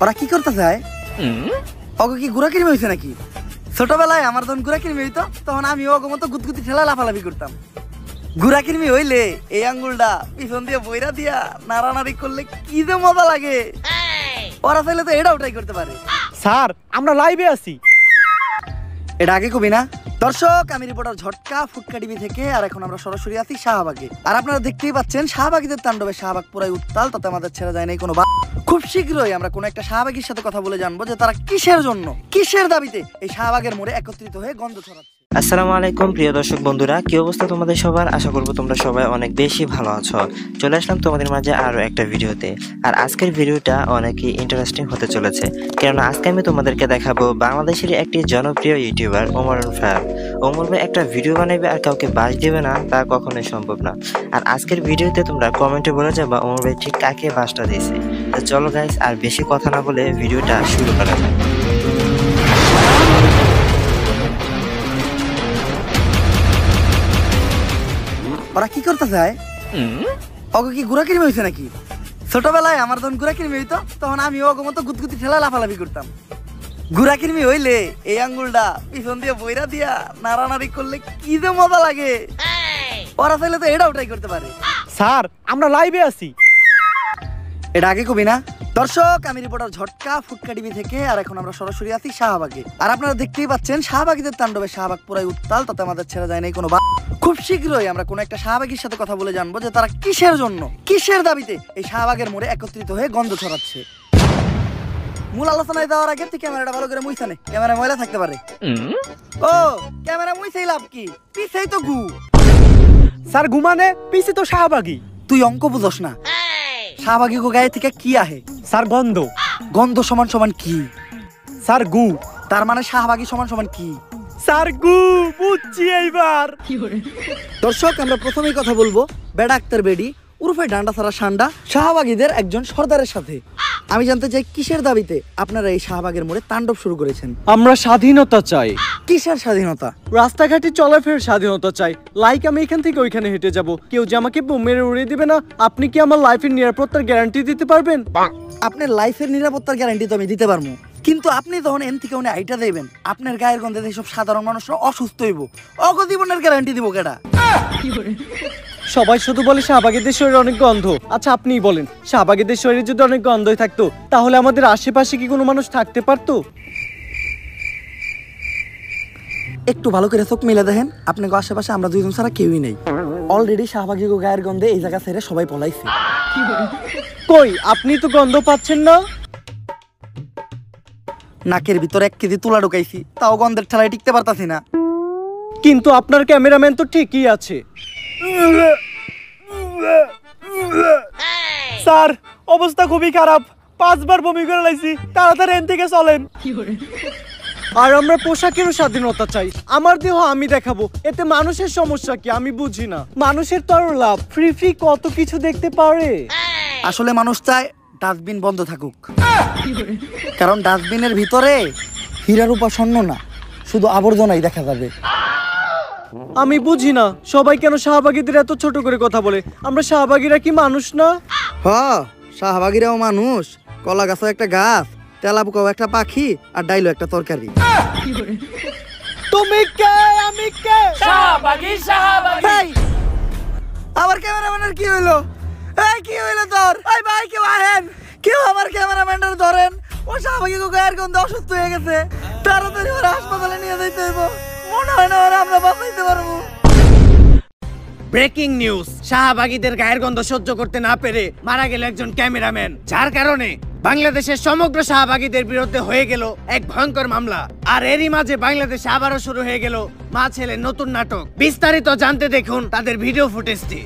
ওরা কি করতে চায়? ওকে কি গুড়া কিরমি হয়েছে নাকি? ছোটবেলায় আমার যখন গুড়া কিরমি হইতো তখন আমি ওকে মতো গুতগুতি ঠেলা লাফালাফি করতাম। গুড়া কিরমি হইলে এই আঙ্গুলটা পিছন দিয়ে বইরা দিয়া নাড়ানাড়ি করলে কি যে মজা লাগে। ওরা চাইলে তো এটাও ট্রাই করতে পারে। স্যার আমরা লাইভে আছি। এটা আগে কবি না? দর্শক, আমি রিপোর্টার ঝটকা ফুটকা টিভি থেকে। আর এখন আমরা সরাসরি আছি শাহবাগে। আর আপনারা দেখতেই পাচ্ছেন শাহবাগীদের তাণ্ডবে শাহবাগ পুরাই উত্তাল, তাতে আমাদের ছেড়ে যায় নাই কোনো। খুব শীঘ্রই আমরা কোনো একটা শাহবাগীর সাথে কথা বলে জানবো যে তারা কিসের জন্য, কিসের দাবিতে এই শাহবাগের মোড়ে একত্রিত হয়ে গন্ধ ছড়াচ্ছে। আসসালামু আলাইকুম প্রিয় দর্শক বন্ধুরা, কি অবস্থা তোমাদের সবার? আশা করবো তোমরা সবাই অনেক বেশি ভালো আছো। চলে আসলাম তোমাদের মাঝে আরো একটা ভিডিওতে। আর আজকের ভিডিওটা অনেকই ইন্টারেস্টিং হতে চলেছে, কেননা আজকে আমি তোমাদেরকে দেখাবো বাংলাদেশের একটি জনপ্রিয় ইউটিউবার ওমরুল ফায়ার। ওমর ভাই একটা ভিডিও বানাবে আর কাউকে বাস দিবে না, তা কখনোই সম্ভব না। আর আজকের ভিডিওতে তোমরা কমেন্টে বলে যাবা ওমর ভাই ঠিক কাকে বাসটা দিয়েছে। তো চলো গাইস, আর বেশি কথা না বলে ভিডিওটা শুরু করা যাক। ওরা কি করতে চায়? ওকে কি গুড়া কিরমি হয়েছে নাকি? ছোটবেলায় আমার যখন গুড়া কিরমি হইতো তখন আমি ওকে মতো গুতগুতি ঠেলা লাফালাফি করতাম। গুড়া কিরমি হইলে এই আঙ্গুলটা পিছন দিয়ে বইরা দিয়া নাড়ানাড়ি করলে কি যে মজা লাগে। ওরা চাইলে তো এটাও ট্রাই করতে পারে। স্যার আমরা লাইভে আছি। এটা আগে কবি না? দর্শক, আমি রিপোর্টার ঝটকা ফুটকা টিভি থেকে। আর এখন আমরা সরাসরি আছি শাহবাগে। আর আপনারা দেখতেই পাচ্ছেন শাহবাগীদের তাণ্ডবে শাহবাগ পুরাই উত্তাল, তাতে আমাদের ছেড়ে যায় নাই কোনো। খুব শীঘ্রই আমরা কোনো একটা শাহবাগীর সাথে কথা বলে জানবো যে তারা কিসের জন্য, কিসের দাবিতে এই শাহবাগের মোড়ে একত্রিত হয়ে গন্ধ ছড়াচ্ছে। মূল আলোচনায় যাওয়ার আগে তুই ক্যামেরাটা ভালো করে মুইছানে, ক্যামেরা ময়লা থাকতে পারে। ও ক্যামেরা মুইছেই লাভ কি? পিছেই তো গু। স্যার ঘুমানে পিছে তো শাহবাগী। তুই অঙ্ক বুঝস না। শাহবাগী গো গায়ে থেকে কি আহে? স্যার গন্ধ। গন্ধ সমান সমান কি? স্যার গু। তার মানে শাহবাগী সমান সমান কি? স্যার গু। বুঝছি এইবার। দর্শক, আমরা প্রথমেই কথা বলবো বেডা আক্তার বেডি উরফে ডান্ডা ছাড়া সান্ডা শাহবাগীদের একজন সর্দারের সাথে। আমি জানতে চাই কিসের দাবিতে আপনারা এই শাহবাগের মোড়ে তাণ্ডব শুরু করেছেন? আমরা স্বাধীনতা চাই। কিসের স্বাধীনতা? রাস্তাঘাটে চলাফেরার স্বাধীনতা চাই। লাইক আমি এখান থেকে ওইখানে হেঁটে যাব, কেউ যে আমাকে বোম মেরে উড়িয়ে দিবে না। আপনি কি আমার লাইফের নিরাপত্তার গ্যারান্টি দিতে পারবেন? আপনার লাইফের নিরাপত্তার গ্যারান্টি তো আমি দিতে পারবো, কিন্তু আপনি যখন এন থেকে উনি আইটা দেবেন আপনার গায়ের গন্ধে এইসব সাধারণ মানুষরা অসুস্থ হইব, অগজীবনের গ্যারান্টি দিব কেডা? সবাই শুধু বলে শাহবাগীদের শরীরে অনেক গন্ধ। আচ্ছা আপনিই বলেন, শাহবাগীদের শরীরে যদি অনেক গন্ধই থাকতো তাহলে আমাদের আশেপাশে কি কোনো মানুষ থাকতে পারতো? একটু ভালো করে চোখ মিলে দেখেন, আপনাকে আশেপাশে আমরা দুইজন ছাড়া কেউই নেই। অলরেডি শাহবাগী গায়ের গন্ধে এই জায়গা ছেড়ে সবাই পলাইছে। কই আপনি তো গন্ধ পাচ্ছেন না? নাকের ভিতরে 1 কেজি তুলা ঢুকাইছি, তাও গন্ধের ঠেলায় টিকতে পারতাছি না। কিন্তু আপনার ক্যামেরাম্যান তো ঠিকই আছে। স্যার অবস্থা খুবই খারাপ, 5 বার বমি করে লাইছি, তাড়াতাড়ি এখান থেকে চলেন। আর আমরা পোশাকেরও স্বাধীনতা চাই। আমার দেহ আমি দেখাবো, এতে মানুষের সমস্যা কি আমি বুঝি না। মানুষের তো আরো লাভ, ফ্রি ফ্রি কত কিছু দেখতে পারে। আসলে মানুষ চায় ডাস্টবিন বন্ধ থাকুক, কারণ ডাস্টবিনের ভিতরে হীরা রূপা স্বর্ণ না, শুধু আবর্জনাই দেখা যাবে। আমি বুঝি না সবাই কেন শাহবাগীদের এত ছোট করে কথা বলে। আমরা শাহবাগীরা কি মানুষ না? হ্যাঁ, শাহবাগীরাও মানুষ। কলা গাছও একটা গাছ, তেলাপোকাও একটা পাখি, আর ডাইলো একটা তরকারি। তুমি কে আমি কে? শাহবাগী শাহবাগী। আমার ক্যামেরাম্যানের কি হইলো? এই কি হইলো তোর? এই ভাই কেউ আহেন, কেউ আমার ক্যামেরাম্যানটার ধরেন। ও শাহবাগী গায়ের গন্ধে অসুস্থ হয়ে গেছে, তাড়াতাড়ি ওরা হাসপাতালে নিয়ে যাইতে হইব। মনে হয় না ওরা আমরা বাঁচাইতে পারবো। ব্রেকিং নিউজ, শাহবাগীদের গায়ের গন্ধ সহ্য করতে না পেরে মারা গেল একজন ক্যামেরাম্যান, যার কারণে বাংলাদেশের সমগ্র শাহবাগীদের বিরুদ্ধে হয়ে গেল এক ভয়ঙ্কর মামলা। আর এরই মাঝে বাংলাদেশে আবারও শুরু হয়ে গেল মা ছেলে নতুন নাটক। বিস্তারিত জানতে দেখুন তাদের ভিডিও ফুটেজটি।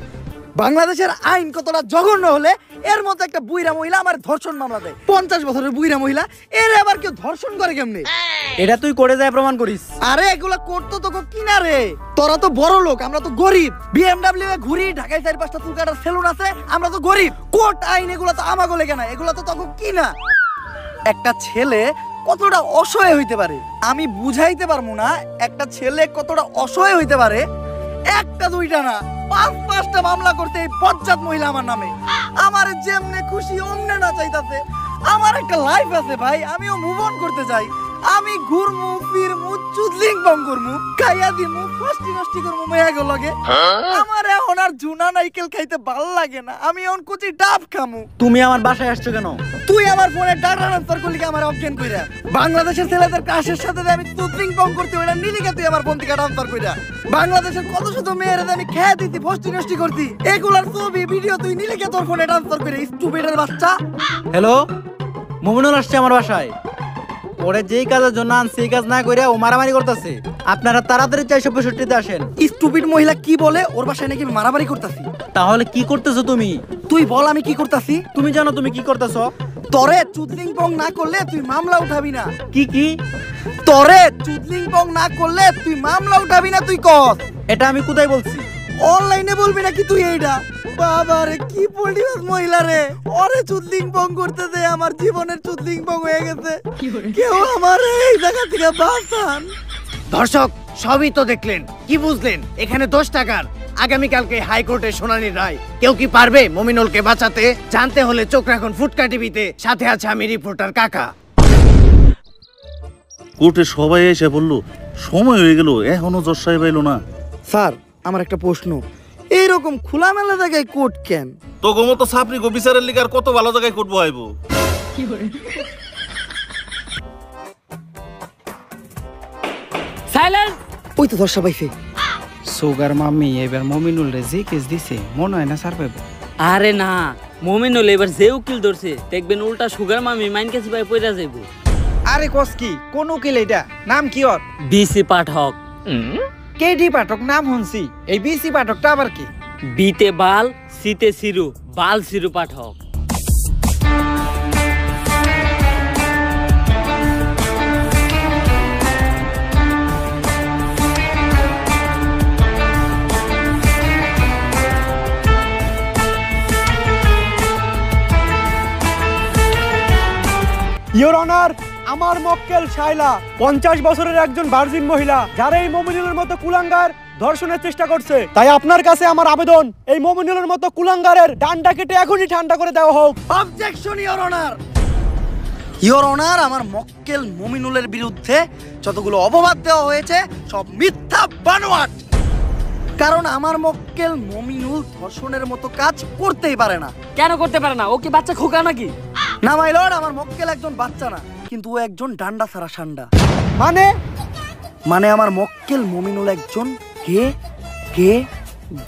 বাংলাদেশের আইন কতটা জঘন্য হলে এর মধ্যে একটা বুইরা মহিলা আমার ধর্ষণ মামলা দেয়। 50 বছরের বুইরা মহিলা, এর আবার কেউ ধর্ষণ করে কেমনে? এটা তুই করে যায় প্রমাণ করিস। আরে এগুলা করতো তোকে কিনা রে? তোরা তো বড় লোক, আমরা তো গরিব। BMW এ ঘুরি, ঢাকায় 4-5টা চুল কাটার সেলুন আছে, আমরা তো গরিব। কোর্ট আইন এগুলা তো আমাগো লেগে না, এগুলা তো তোকে কিনা। একটা ছেলে কতটা অসহায় হইতে পারে আমি বুঝাইতে পারবো না। একটা ছেলে কতটা অসহায় হইতে পারে, একটা দুইটা না 5-5টা মামলা করতে এই বজ্জাত মহিলা আমার নামে। আমার যেমনে খুশি অমনে না চাইতাছে, আমার একটা লাইফ আছে ভাই, আমিও মুভ অন করতে চাই। আমি ঘুরমু ফিরমু চুদলিং বং করমু খাইয়া দিমু ফষ্টি নষ্টি করমু মেয়াগো লগে। আমার এখন আর জুনা নাইকেল খাইতে ভাল লাগে না, আমি এখন কুচি ডাব খামু। তুমি আমার বাসায় আসছো কেন? তুই আমার ফোনে ডাটা ট্রান্সফার করলি কি আমার অজ্ঞান কইরা? বাংলাদেশের ছেলেদের ক্রাশের সাথে যে আমি চুদলিং বং করতে ওইটা নিলি কে তুই আমার ফোন থেকে ট্রান্সফার কইরা? বাংলাদেশের কত শত মেয়েরা আমি খেয়ে দিতি ফষ্টি নষ্টি করতি, এগুলার ছবি ভিডিও তুই নিলি কে তোর ফোনে ট্রান্সফার করে? স্টুপিডের বাচ্চা। হ্যালো, মুমিনুল আসছে আমার বাসায়। ওরে যেই কাজের জন্য আনছি সেই কাজ না করে ও মারামারি করতেছে। আপনারা তাড়াতাড়ি 465-তে আসেন। স্টুপিড মহিলা কি বলে? ওর বাসায় নাকি আমি মারামারি করতেছি। তাহলে কি করতেছো তুমি? তুই বল আমি কি করতেছি? তুমি জানো তুমি কি করতেছো? তরে চুদলিং পং না করলে তুই মামলা উঠাবি না। কি? তরে চুদলিং পং না করলে তুই মামলা উঠাবি না, তুই কর। এটা আমি কোথায় বলছি? অনলাইনে বলবি নাকি তুই এইটা? বাবা রে কি পড়িস মহিলা রে, ওরে চুদলিং পং করতে দে, আমার জীবনের চুদলিং পং হয়ে গেছে। কেউ আমার এই জায়গা থেকে বাঁচান। দর্শক সবই তো দেখলেন, কি বুঝলেন? এখানে 10 টাকার আগামীকালকে হাইকোর্টে শুনানির রায়। কেউ কি পারবে মমিনুলকে বাঁচাতে? জানতে হলে চোখ রাখুন ফুটকা টিভিতে। সাথে আছে আমি রিপোর্টার কাকা। কোর্টে সবাই এসে বললো সময় হয়ে গেল, এখনো জজ সাহেব এলো না। স্যার আমার একটা প্রশ্ন, এইরকম খোলামেলা জায়গায় কোর্ট কেন? তো গোমতো ছাপরি গো বিচারের লিগার কত ভালো জায়গায় কোর্ট বহাইবো। সাইলেন্স। ওই তো দর্শা পাইছে। সুগার মাম্মি এবার মমিনুল রে যে কেস দিছে মনে হয় না স্যার পাইব। আরে না, মমিনুল এবার যে উকিল ধরছে দেখবেন উল্টা সুগার মামি মাইন কেস পাই পয়রা যাইব। আরে কস কি কোন উকিল এটা? নাম কি ওর? বিসি পাঠক। কেডি পাঠক নাম শুনছি, এই বিসি পাঠকটা আবার কি? বিতে বাল, সিতে সিরু, বাল সিরু পাঠক। ইওর অনার, আমার মক্কেল শাইলা 50 বছরের একজন ভার্জিন মহিলা, যারা এই মমিনুলের মতো কুলাঙ্গার ধর্ষণের চেষ্টা করছে। তাই আপনার কাছে আমার আবেদন, এই মমিনুলের মতো কুলাঙ্গারের ডান্ডা কেটে এখনই ঠান্ডা করে দেওয়া হোক। Objection your honour. Your honour, আমার মক্কেল মমিনুলের বিরুদ্ধে যতগুলো অপবাদ দেওয়া হয়েছে সব মিথ্যা বানোয়াট। কারণ আমার মক্কেল মমিনুল ধর্ষণের মতো কাজ করতেই পারে না। কেন করতে পারে না? ও কি বাচ্চা খোকা নাকি? না মাই লর্ড, আমার মক্কেল একজন বাচ্চা না, কিন্তু ও একজন ডান্ডা ছাড়া সান্ডা। মানে আমার মক্কেল মমিনুল একজন গে গে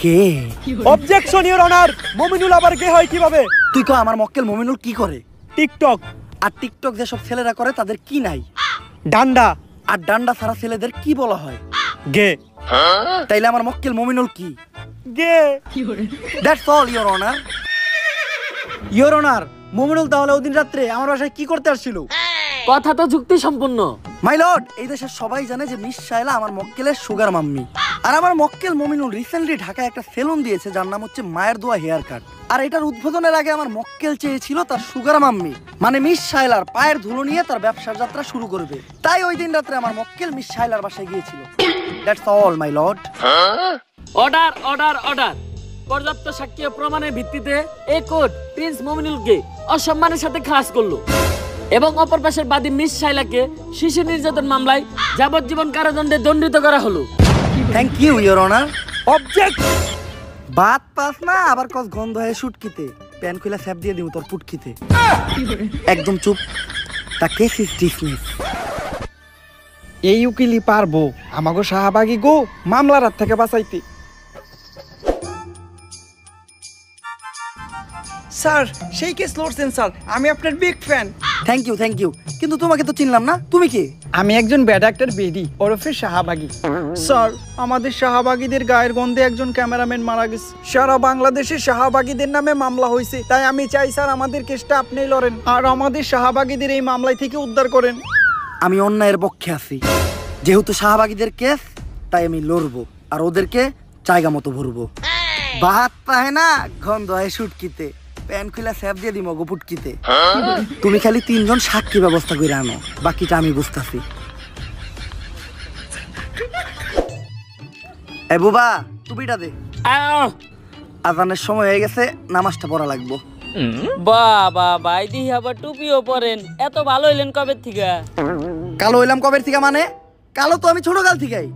গে। অবজেকশন ইওর অনার, মমিনুল আবার গে হয় কিভাবে? তুই কো আমার মক্কেল মমিনুল কি করে? টিকটক। আর টিকটক যেসব ছেলেরা করে তাদের কি নাই? ডান্ডা। আর ডান্ডা ছাড়া ছেলেদের কি বলা হয়? গে। তাইলে আমার মক্কেল মমিনুল কি? গে। That's all your honour. Your honour, মমিনুল তাহলে ওদিন রাত্রে আমার বাসায় কি করতে আসছিল? কথা তো যুক্তি সম্পূর্ণ। মাই লর্ড, এই দেশের সবাই জানে যে মিস শায়লা আমার মক্কেলের সুগার মাম্মি। আর আমার মক্কেল মমিনুল রিসেন্টলি ঢাকায় একটা সেলুন দিয়েছে যার নাম হচ্ছে মায়ের দোয়া হেয়ার কাট। আর এটার উদ্বোধনের আগে আমার মক্কেল চেয়েছিল তার সুগার মাম্মি মানে মিস শায়লার পায়ের ধুলো নিয়ে তার ব্যবসার যাত্রা শুরু করবে। তাই ওই দিন রাত্রে আমার মক্কেল মিস শায়লার বাসায় গিয়েছিল। That's all my lord. Order order order. পর্যাপ্ত সাক্ষ্য প্রমাণের ভিত্তিতে এই কোর্ট প্রিন্স মমিনুলকে অসম্মানের সাথে খালাস করলো এবং অপর পাশের বাদী মিস শাইলাকে শিশু নির্যাতন মামলায় যাবজ্জীবন কারাদণ্ডে দণ্ডিত করা হলো। Thank you your honour. Object. বাত পাস না আবার কস গন্ধ হয়ে শুটকিতে প্যান খুলে স্যাপ দিয়ে দিও তোর পুটকিতে। একদম চুপ। তা কেস ইজ ডিসমিস। এই উকিলই পারবো আমাগো শাহবাগী গো মামলার হাত থেকে বাঁচাইতে। স্যার সেই কেস লড়ছেন স্যার, আমি আপনার বিগ ফ্যান। থ্যাংক ইউ, কিন্তু তোমাকে তো চিনলাম না, তুমি কি? আমি একজন ব্যাড অ্যাক্টর বেডি ওরফে শাহবাগী। স্যার আমাদের শাহবাগীদের গায়ের গন্ধে একজন ক্যামেরাম্যান মারা গেছে। সারা বাংলাদেশে শাহবাগীদের নামে মামলা হয়েছে, তাই আমি চাই স্যার আমাদের কেসটা আপনিই লড়েন আর আমাদের শাহবাগীদের এই মামলায় থেকে উদ্ধার করেন। আমি অন্যায়ের পক্ষে আছি, যেহেতু শাহবাগীদের কেস তাই আমি লড়বো আর ওদেরকে জায়গা মতো ভরবো। বাত পায় না গন্ধ হয় শুটকিতে প্যান খুলে স্যাপ দিয়ে দিমো গোপুটকিতে। তুমি খালি 3 জন সাক্ষী ব্যবস্থা করে আনো, বাকিটা আমি বুঝতেছি। এ বুবা টুপিটা দে, আজানের সময় হয়ে গেছে, নামাজটা পড়া লাগবো। বাবা ভাই দিহি আবার টুপিও পরেন, এত ভালো হইলেন কবে থেকে? কালো হইলাম কবের থেকে মানে? কালো তো আমি ছোট কাল থেকেই।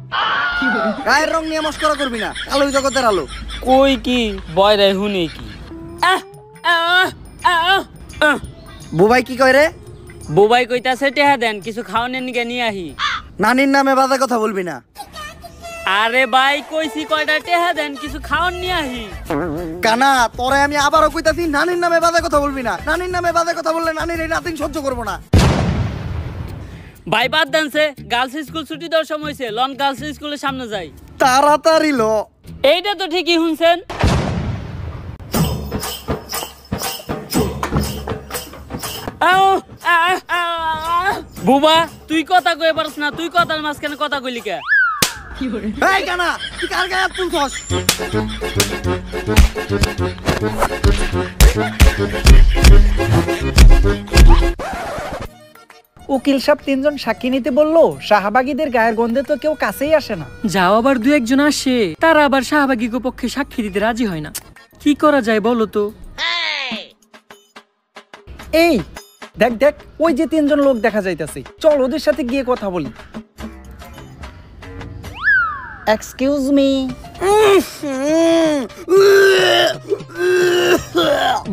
গায়ের রং নিয়ে মস্করা করবি না, কালোই জগতের আলো। কই কি বয়রে হুনে কি? বুবাই কি কয় রে? বুবাই কইতাছে টেহা দেন, কিছু খাওয়ানোর নিকে নিয়ে আহি। নানির নামে বাজে কথা বলবি না। আরে ভাই কইছি কয়টা টেহা দেন, কিছু খাওয়ান নিয়ে আহি। কানা তোরে আমি আবারও কইতাছি, নানির নামে বাজে কথা বলবি না। নানির নামে বাজে কথা বললে নানির এই নাতিন সহ্য করবো না। ভাই বাদ দেনছে, গার্লস স্কুল ছুটি দেওয়ার সময় হয়েছে, লন গার্লস স্কুলের সামনে যাই। তাড়াতাড়ি লো। এইটা তো ঠিকই শুনছেন। বুবা তুই কথা কয়ে পারস না, তুই কথার মাঝখানে কথা কইলি কে? এই কানা তুই কার গায়ে হাত তুলছস? উকিল সাহেব 3 জন সাক্ষী নিতে বললো, শাহবাগীদের গায়ের গন্ধে তো কেউ কাছেই আসে না। যাও আবার দু একজন আসে, তারা আবার শাহবাগীর পক্ষে সাক্ষী দিতে রাজি হয় না। কি করা যায় বলো তো? এই দেখ দেখ, ওই যে 3 জন লোক দেখা যাইতাছে, চল ওদের সাথে গিয়ে কথা বলি। Excuse me.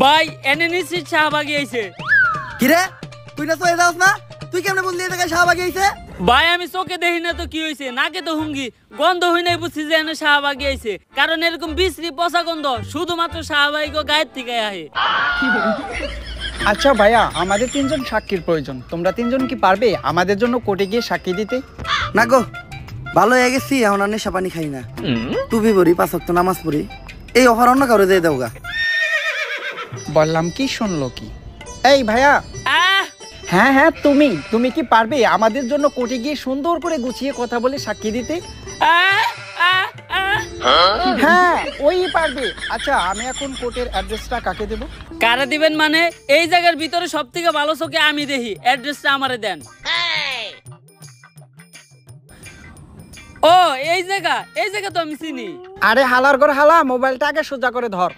ভাই এনে নিশ্চিত শাহবাগী আইছে। কিরে তুই না চলে যাস না? তুই কেমনে বললি এই জায়গায় শাহবাগী আইছে? ভাই আমি চোখে দেখি না তো কি হয়েছে, নাকে তো হুঙ্গি, গন্ধ হই নাই বুঝছি যে এনে শাহবাগী আইছে। কারণ এরকম বিশ্রী পচা গন্ধ শুধুমাত্র শাহবাগী গায়ের থেকে আহে। আচ্ছা ভাইয়া, আমাদের 3 জন সাক্ষীর প্রয়োজন। তোমরা 3 জন কি পারবে আমাদের জন্য কোর্টে গিয়ে সাক্ষী দিতে? না গো, ভালো হয়ে গেছি, এখন আর নেশা পানি খাই না, টুপি পরি, 5 ওয়াক্ত নামাজ পড়ি। এই অফার অন্য কারো দিয়ে দেওগা। বললাম কি, শুনলো কি? এই ভাইয়া। হ্যাঁ হ্যাঁ, তুমি কি পারবে আমাদের জন্য কোর্টে গিয়ে সুন্দর করে গুছিয়ে কথা বলে সাক্ষী দিতে? হ্যাঁ ওই পারবে। আচ্ছা আমি এখন কোর্টের অ্যাড্রেসটা কাকে দেব? কারে দিবেন মানে? এই জায়গার ভিতরে সব থেকে ভালো চোখে আমি দেখি, অ্যাড্রেসটা আমারে দেন। ও এই জায়গা তো আমি চিনি। আরে হালার ঘর হালা, মোবাইলটা আগে সোজা করে ধর।